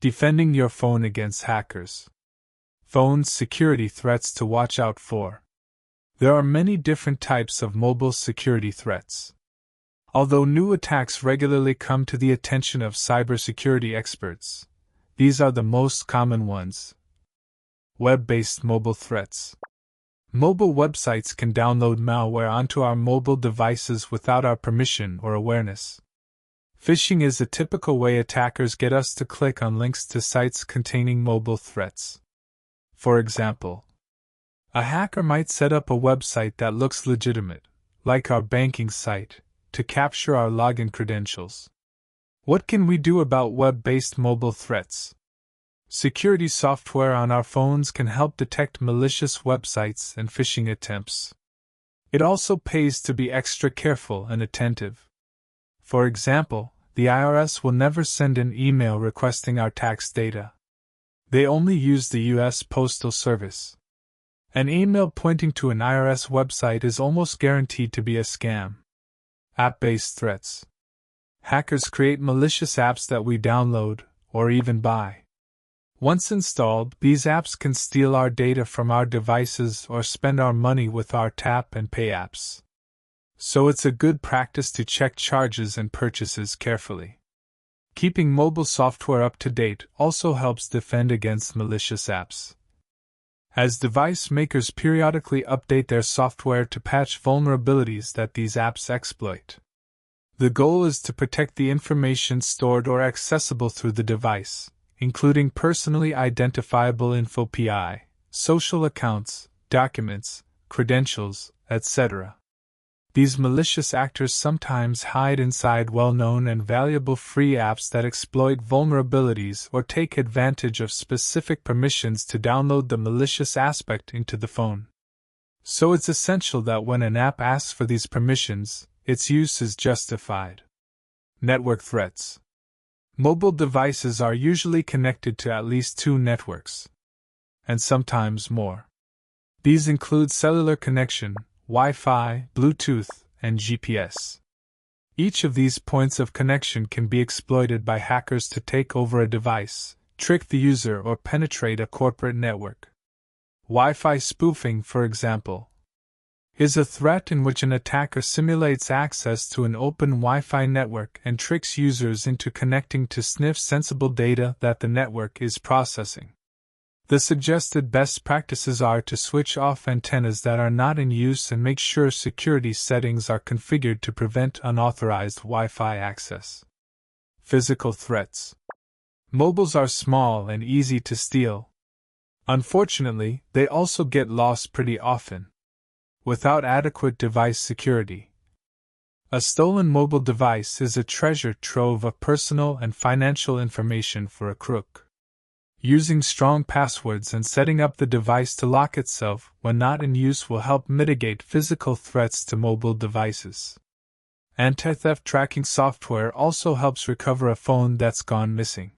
Defending your phone against hackers. Phone security threats to watch out for. There are many different types of mobile security threats. Although new attacks regularly come to the attention of cybersecurity experts, these are the most common ones. Web-based mobile threats. Mobile websites can download malware onto our mobile devices without our permission or awareness. Phishing is a typical way attackers get us to click on links to sites containing mobile threats. For example, a hacker might set up a website that looks legitimate, like our banking site, to capture our login credentials. What can we do about web-based mobile threats? Security software on our phones can help detect malicious websites and phishing attempts. It also pays to be extra careful and attentive. For example, the IRS will never send an email requesting our tax data. They only use the U.S. Postal Service. An email pointing to an IRS website is almost guaranteed to be a scam. App-based threats. Hackers create malicious apps that we download, or even buy. Once installed, these apps can steal our data from our devices or spend our money with our tap and pay apps. So it's a good practice to check charges and purchases carefully. Keeping mobile software up to date also helps defend against malicious apps. As device makers periodically update their software to patch vulnerabilities that these apps exploit. The goal is to protect the information stored or accessible through the device, including personally identifiable info PI, social accounts, documents, credentials, etc. These malicious actors sometimes hide inside well-known and valuable free apps that exploit vulnerabilities or take advantage of specific permissions to download the malicious aspect into the phone. So it's essential that when an app asks for these permissions, its use is justified. Network threats. Mobile devices are usually connected to at least 2 networks, and sometimes more. These include cellular connection, Wi-Fi, Bluetooth, and GPS. Each of these points of connection can be exploited by hackers to take over a device, trick the user, or penetrate a corporate network. Wi-Fi spoofing, for example, is a threat in which an attacker simulates access to an open Wi-Fi network and tricks users into connecting to sniff sensible data that the network is processing. The suggested best practices are to switch off antennas that are not in use and make sure security settings are configured to prevent unauthorized Wi-Fi access. Physical threats. Mobiles are small and easy to steal. Unfortunately, they also get lost pretty often. Without adequate device security, a stolen mobile device is a treasure trove of personal and financial information for a crook. Using strong passwords and setting up the device to lock itself when not in use will help mitigate physical threats to mobile devices. Anti-theft tracking software also helps recover a phone that's gone missing.